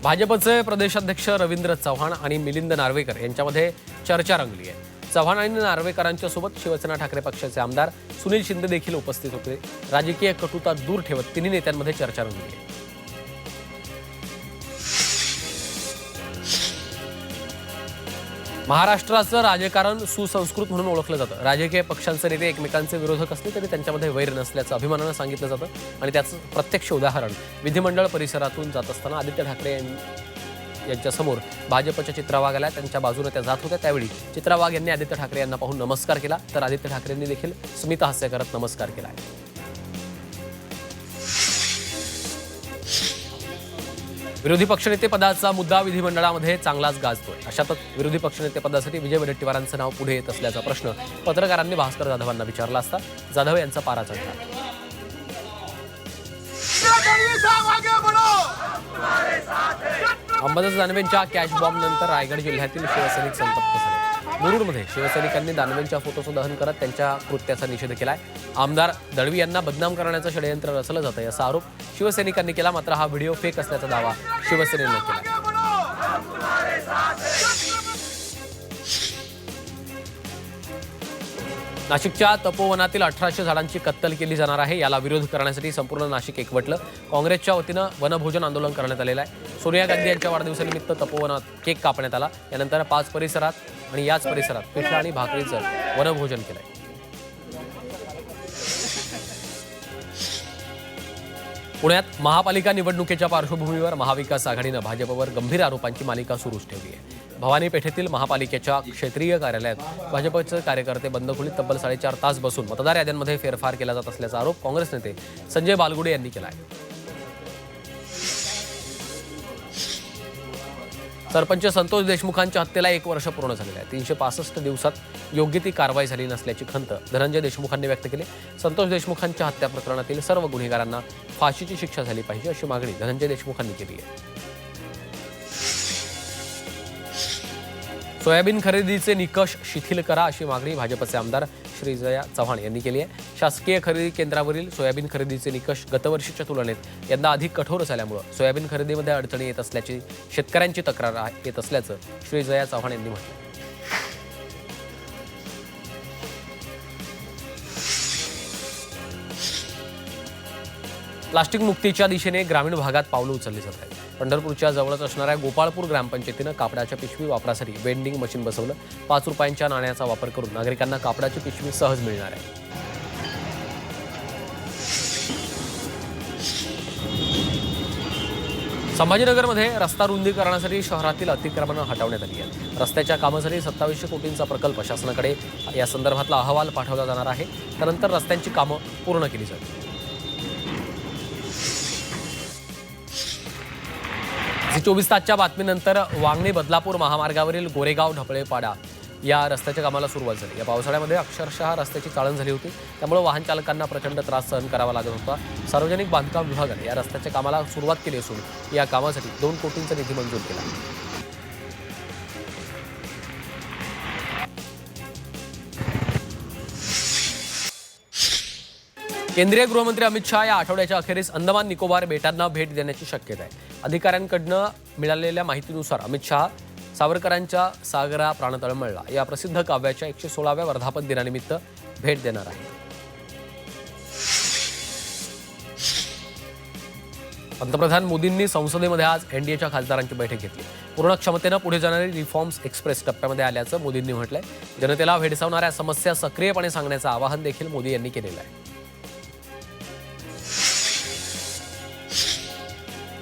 भाजपचे प्रदेशाध्यक्ष रवींद्र चव्हाण आणि मिलिंद नार्वेकर यांच्यामध्ये चर्चा रंगली आहे. चव्हाण आणि नार्वेकरांच्या सोबत शिवसेना ठाकरे पक्षाचे आमदार सुनील शिंदे देखील उपस्थित होते. राजकीय कटुता दूर ठेवत तिन्ही नेत्यांमध्ये चर्चा रंगली आहे. महाराष्ट्राचं राजकारण सुसंस्कृत म्हणून ओळखलं जातं. राजकीय पक्षांचे नेते एकमेकांचे विरोधक असले तरी त्यांच्यामध्ये वैर नसल्याचं अभिमानानं सांगितलं जातं आणि त्याचं प्रत्यक्ष उदाहरण विधिमंडळ परिसरातून जात असताना आदित्य ठाकरे यांच्यासमोर भाजपच्या चित्रा वाघ आल्या. त्यांच्या बाजूने त्या जात होत्या. त्यावेळी चित्रा वाघ यांनी आदित्य ठाकरे यांना पाहून नमस्कार केला, तर आदित्य ठाकरेंनी देखील स्मित हास्य करत नमस्कार केला. विरोधी पक्षनेते पदाचा मुद्दा विधिमंडळामध्ये चांगलाच गाजतोय. अशातच विरोधी पक्षनेते पदासाठी विजय वडेट्टीवारांचं नाव पुढे येत असल्याचा प्रश्न पत्रकारांनी भास्कर जाधवांना विचारला असता जाधव यांचा पारा चढला. अंबादास दानवेंच्या कॅच बॉम्ब नंतर रायगड जिल्ह्यातील शिवसैनिक संतप्त झाले. मुरुडमध्ये शिवसैनिकांनी दानवेंच्या फोटोचं दहन करत त्यांच्या कृत्याचा निषेध केलाय. आमदार दळवी यांना बदनाम करण्याचं षडयंत्र रचलं जातंय असा आरोप शिवसैनिकांनी केला. मात्र हा व्हिडिओ फेक असल्याचा दावा शिवसेनेनं केला. नाशिकच्या तपोवनातील 1800 झाडांची कत्तल केली जाणार आहे. याला विरोध करण्यासाठी संपूर्ण नाशिक एकवटलं. काँग्रेसच्या वतीनं वनभोजन आंदोलन करण्यात आलेलं आहे. सोनिया गांधी यांच्या वाढदिवसानिमित्त तपोवनात केक कापण्यात आला. यानंतर 5 परिसरात आणि याच परिसरात पिठलं आणि भाकरीचं वनभोजन केलंय. पुण्यात महापालिका निवडणुकीच्या पार्श्वभूमीवर महाविकास आघाडीनं भाजपवर गंभीर आरोपांची मालिका सुरूच ठेवली आहे. भवानी पेठेतील महापालिकेच्या क्षेत्रीय कार्यालयात भाजपचे कार्यकर्ते बंद खोलीत तब्बल 4.5 तास बसून मतदार याद्यांमध्ये फेरफार केला जात असल्याचा आरोप काँग्रेस नेते संजय बालगुडे यांनी केला आहे. सरपंच संतोष देशमुखांच्या हत्येला 1 वर्ष पूर्ण झालेलं आहे. 365 दिवसात योग्य ती कारवाई झाली नसल्याची खंत धनंजय देशमुखांनी व्यक्त केली. संतोष देशमुखांच्या हत्या प्रकरणातील सर्व गुन्हेगारांना फाशीची शिक्षा झाली पाहिजे अशी मागणी धनंजय देशमुखांनी केली आहे. सोयाबीन खरेदीचे निकष शिथिल करा अशी मागणी भाजपचे आमदार श्रीजया चव्हाण यांनी केली आहे. शासकीय खरेदी केंद्रावरील सोयाबीन खरेदीचे निकष गतवर्षीच्या तुलनेत यंदा अधिक कठोर झाल्यामुळे सोयाबीन खरेदीमध्ये अडचणी येत असल्याची शेतकऱ्यांची तक्रार येत असल्याचं श्रीजया चव्हाण यांनी म्हटलं. प्लास्टिक मुक्तीच्या दिशेने ग्रामीण भागात पावलं उचलली जात आहेत. पंढरपूरच्या जवळच असणाऱ्या गोपाळपूर ग्रामपंचायतीनं कापडाच्या पिशवी वापरासाठी वेंडिंग मशीन बसवलं. 5 रुपयांच्या नाण्याचा वापर करून नागरिकांना कापडाची पिशवी सहज मिळणार आहे. संभाजीनगरमध्ये रस्ता रुंदीकरणासाठी शहरातील अतिक्रमणं हटवण्यात आली आहेत. रस्त्याच्या कामासाठी 2700 कोटींचा प्रकल्प शासनाकडे या संदर्भातला अहवाल पाठवला जाणार आहे. त्यानंतर रस्त्यांची कामं पूर्ण केली जातील. झी 24 तासच्या बातमीनंतर वांगणी बदलापूर महामार्गावरील गोरेगाव ढपळेपाडा या रस्त्याच्या कामाला सुरुवात झाली. या पावसाळ्यामध्ये अक्षरशः रस्त्याची चाळण झाली होती. त्यामुळे वाहन चालकांना प्रचंड त्रास सहन करावा लागत होता. सार्वजनिक बांधकाम विभागाने या रस्त्याच्या कामाला सुरुवात केली असून या कामासाठी 2 कोटींचा निधी मंजूर केला. केंद्रीय गृहमंत्री अमित शहा या आठवड्याच्या अखेरीस अंदमान निकोबार बेटांना भेट देण्याची शक्यता आहे. अधिकाऱ्यांकडनं मिळालेल्या माहितीनुसार अमित शहा सावरकरांच्या सागरा प्राण तळमळला या प्रसिद्ध काव्याच्या 116व्या वर्धापन दिनानिमित्त भेट देणार आहे. पंतप्रधान मोदींनी संसदेमध्ये आज एनडीएच्या खासदारांची बैठक घेतली. पूर्ण क्षमतेनं पुढे जाणारी रिफॉर्म्स एक्सप्रेस टप्प्यामध्ये आल्याचं मोदींनी म्हटलंय. जनतेला भेडसावणाऱ्या समस्या सक्रियपणे सांगण्याचं आवाहन देखील मोदी यांनी केलेलं आहे.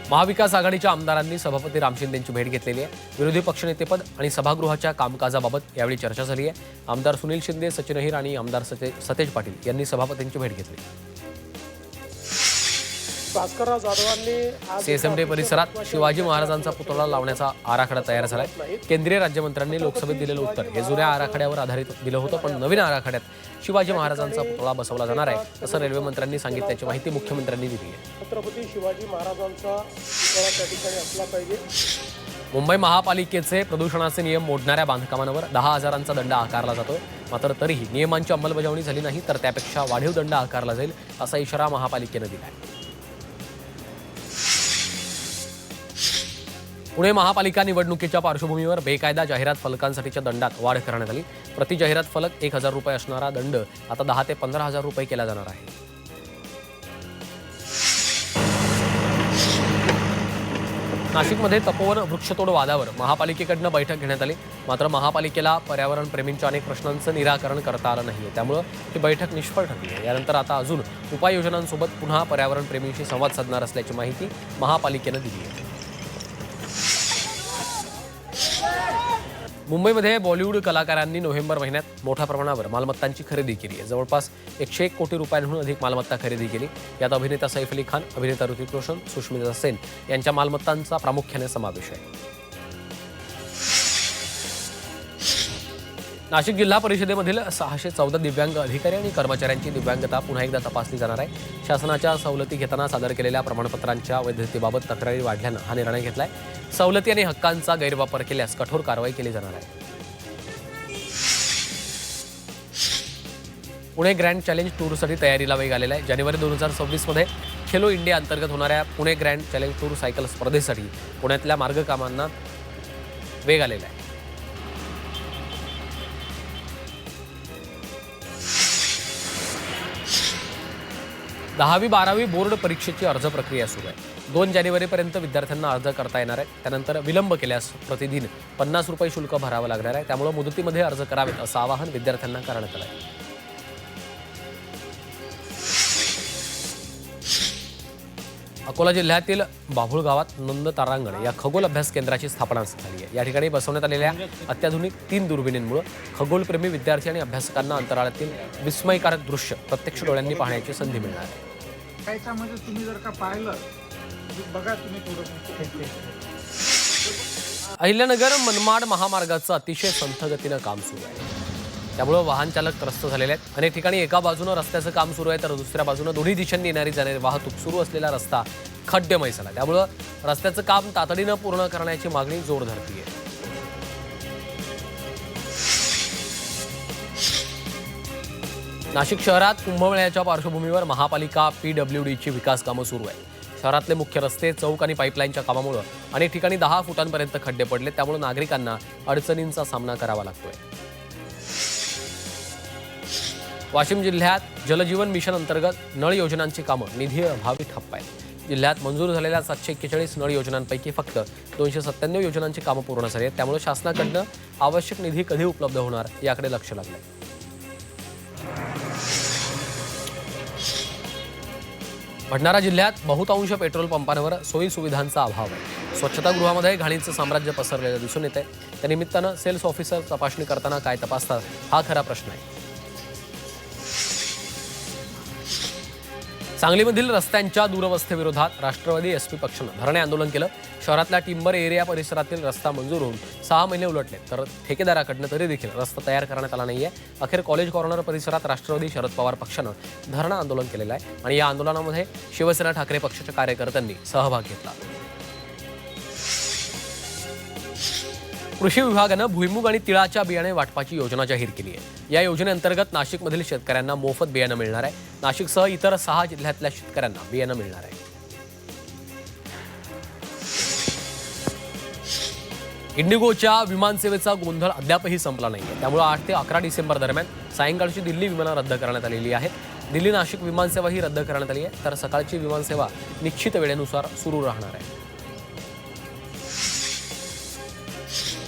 महाविकास आघाडीच्या आमदारांनी सभापती राम शिंदेंची भेट घेतलेली आहे. विरोधी पक्षनेतेपद आणि सभागृहाच्या कामकाजाबाबत यावेळी चर्चा झाली आहे. आमदार सुनील शिंदे, सचिन अहिर आणि आमदार सतेज पाटील यांनी सभापतींची भेट घेतली. भास्करराव जाधवांनी सीएसएमडी परिसरात शिवाजी महाराजांचा पुतळा लावण्याचा आराखडा तयार झालाय. केंद्रीय राज्यमंत्र्यांनी लोकसभेत दिलेलं उत्तर हे जुन्या आराखड्यावर आधारित दिलं होतं, पण नवीन आराखड्यात शिवाजी महाराजांचा पुतळा बसवला जाणार आहे असं रेल्वे मंत्र्यांनी सांगितल्याची माहिती मुख्यमंत्र्यांनी दिली आहे. छत्रपती शिवाजी महाराजांचा पुतळा त्या ठिकाणी असला पाहिजे. मुंबई महापालिकेचे प्रदूषणाचे नियम मोडणाऱ्या बांधकामांवर 10,000चा दंड आकारला जातोय. मात्र तरीही नियमांची अंमलबजावणी झाली नाही तर त्यापेक्षा वाढीव दंड आकारला जाईल असा इशारा महापालिकेनं दिला आहे. पुणे महापालिका निवडणुकीच्या पार्श्वभूमीवर बेकायदा जाहिरात फलकांसाठीच्या दंडात वाढ करण्यात आली. प्रति जाहिरात फलक 1,000 रुपये असणारा दंड आता 10 ते 15,000 रुपये केला जाणार आहे. नाशिकमध्ये तपोवन वृक्षतोड वादावर महापालिकेकडनं बैठक घेण्यात आली. मात्र महापालिकेला पर्यावरणप्रेमींच्या अनेक प्रश्नांचं निराकरण करता आलं नाहीये. त्यामुळं ही बैठक निष्फळ ठरली आहे. यानंतर आता अजून उपाययोजनांसोबत पुन्हा पर्यावरणप्रेमींशी संवाद साधणार असल्याची माहिती महापालिकेनं दिली आहे. मुंबईमध्ये बॉलिवूड कलाकारांनी नोव्हेंबर महिन्यात मोठ्या प्रमाणावर मालमत्तांची खरेदी केली आहे. जवळपास 101 कोटी रुपयांहून अधिक मालमत्ता खरेदी केली. यात अभिनेता सैफ अली खान, अभिनेता ऋतिक रोशन, सुष्मिता सेन यांच्या मालमत्तांचा प्रामुख्याने समावेश आहे. नाशिक जिल्हा परिषदेमधील 614 दिव्यांग अधिकारी आणि कर्मचाऱ्यांची दिव्यांगता पुन्हा एकदा तपासली जाणार आहे. शासनाच्या सवलती घेताना सादर केलेल्या प्रमाणपत्रांच्या वैधतेबाबत तक्रारी वाढल्यानं हा निर्णय घेतलाय. सवलती आणि हक्कांचा गैरवापर केल्यास कठोर कारवाई केली जाणार आहे. पुणे ग्रँड चॅलेंज टूरसाठी तयारीला वेग आलेला आहे. जानेवारी 2026 खेलो इंडिया अंतर्गत होणाऱ्या Pune grand challenge tour cycle स्पर्धेसाठी पुण्यातल्या मार्गकामांना वेग आलेला आहे. 10वी-12वी बोर्ड परीक्षेची अर्ज प्रक्रिया सुरू आहे. 2 जानेवारीपर्यंत विद्यार्थ्यांना अर्ज करता येणार आहे. त्यानंतर विलंब केल्यास प्रतिदिन 50 रुपये शुल्क भरावं लागणार आहे. त्यामुळे मुदतीमध्ये अर्ज करावेत असं आवाहन विद्यार्थ्यांना करण्यात आलं आहे. अकोला जिल्ह्यातील बाभुळ गावात नंद तारांगण या खगोल अभ्यास केंद्राची स्थापना झाली आहे. या ठिकाणी बसवण्यात आलेल्या अत्याधुनिक 3 दुर्बिणींमुळे खगोलप्रेमी विद्यार्थी आणि अभ्यासकांना अंतराळातील विस्मयकारक दृश्य प्रत्यक्ष डोळ्यांनी पाहण्याची संधी मिळणार आहे. त्याच्यामध्ये तुम्ही जर का पाहिलं बघा तुम्ही थोडं. अहिल्यानगर मनमाड महामार्गाचं अतिशय संथ गतीनं काम सुरू आहे. त्यामुळे वाहन चालक त्रस्त झालेले आहेत. अनेक ठिकाणी एका बाजूनं रस्त्याचं काम सुरू आहे तर दुसऱ्या बाजूनं दोन्ही दिशांनी येणारी जाणारी वाहतूक सुरू असलेला रस्ता खड्डेमय झाला. त्यामुळं रस्त्याचं काम तातडीनं पूर्ण करण्याची मागणी जोर धरतीये. नाशिक शहरात कुंभमेळ्याच्या पार्श्वभूमीवर महापालिका PWDची विकास कामं सुरू आहे. शहरातले मुख्य रस्ते, चौक आणि पाईपलाईनच्या कामामुळे अनेक ठिकाणी 10 फुटांपर्यंत खड्डे पडले. त्यामुळे नागरिकांना अडचणींचा सामना करावा लागतोय. वाशिम जिल्ह्यात जलजीवन मिशन अंतर्गत नळ योजनांची कामं निधी अभावी ठप्प आहेत. जिल्ह्यात मंजूर झालेल्या 741 नळ योजनांपैकी फक्त 297 योजनांची कामं पूर्ण झाली आहेत. त्यामुळे शासनाकडनं आवश्यक निधी कधी उपलब्ध होणार याकडे लक्ष लागलंय. भंडारा जिल्ह्यात बहुतांश पेट्रोल पंपांवर सोयी सुविधांचा अभाव आहे. स्वच्छतागृहामध्ये घाणीचं साम्राज्य पसरलेलं दिसून येते. त्या निमित्तानं सेल्स ऑफिसर तपासणी करताना काय तपासतात हा खरा प्रश्न आहे. सांगलीमधील रस्त्यांच्या दुरवस्थेविरोधात राष्ट्रवादी SP पक्षानं धरणे आंदोलन केलं. शहरातल्या टिंबर एरिया परिसरातील रस्ता मंजूर होऊन 6 महिने उलटले तर ठेकेदाराकडनं तरी देखील रस्ता तयार करण्यात आला नाहीये. अखेर कॉलेज कॉर्नर परिसरात राष्ट्रवादी शरद पवार पक्षानं धरणं आंदोलन केलेलं आहे आणि या आंदोलनामध्ये शिवसेना ठाकरे पक्षाच्या कार्यकर्त्यांनी सहभाग घेतला. कृषी विभागानं भुईमुग आणि तिळाच्या बियाणे वाटपाची योजना जाहीर केली आहे. या योजनेअंतर्गत नाशिकमधील शेतकऱ्यांना मोफत बियाणं मिळणार आहे. नाशिकसह इतर 6 जिल्ह्यातल्या शेतकऱ्यांना बियाणं मिळणार आहे. इंडिगोच्या विमानसेवेचा गोंधळ अद्यापही संपला नाहीये. त्यामुळे 8 ते 11 डिसेंबर दरम्यान सायंकाळची दिल्ली विमानं रद्द करण्यात आलेली आहेत. दिल्ली नाशिक विमानसेवा ही रद्द करण्यात आली आहे तर सकाळची विमानसेवा निश्चित वेळेनुसार सुरू राहणार आहे.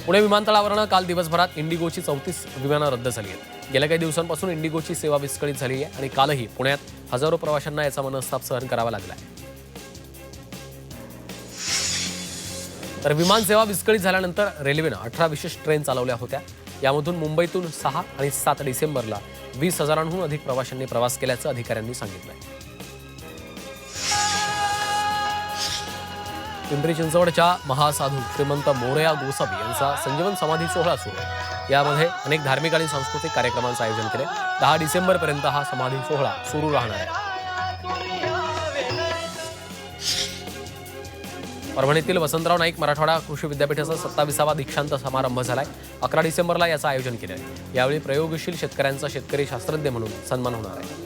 पुणे विमानतळावरनं काल दिवसभरात इंडिगोची 34 विमानं रद्द झाली आहेत. गेल्या काही दिवसांपासून इंडिगोची सेवा विस्कळीत झाली आहे आणि कालही पुण्यात हजारो प्रवाशांना याचा मनस्ताप सहन करावा लागला आहे. तर विमानसेवा विस्कळीत झाल्यानंतर रेल्वेनं 18 विशेष ट्रेन चालवल्या होत्या. यामधून मुंबईतून 6 आणि 7 डिसेंबरला 20,000हून अधिक प्रवाशांनी प्रवास केल्याचं अधिकाऱ्यांनी सांगितलं. पिंपरी चिंचवडच्या महासाधू श्रीमंत मोरया गोसावी यांचा संजीवन समाधी सोहळा सुरू आहे. यामध्ये अनेक धार्मिक आणि सांस्कृतिक कार्यक्रमांचं आयोजन केले. 10 डिसेंबरपर्यंत हा समाधी सोहळा सुरू राहणार आहे. परभणीतील वसंतराव नाईक मराठवाडा कृषी विद्यापीठाचा 27वा दीक्षांत समारंभ झालाय. 11 डिसेंबरला याचं आयोजन केलं आहे. यावेळी प्रयोगशील शेतकऱ्यांचा शेतकरी शास्त्रज्ञ म्हणून सन्मान होणार आहे.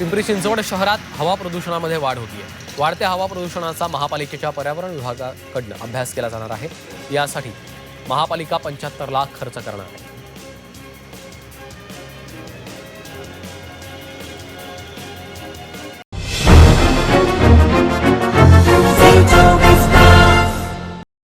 पिंपरी चिंचवड शहरात हवा प्रदूषणामध्ये वाढ होतीये. वाढत्या हवा प्रदूषणाचा महापालिकेच्या पर्यावरण विभागाकडनं अभ्यास केला जाणार आहे. यासाठी महापालिका 75 लाख खर्च करणार आहे.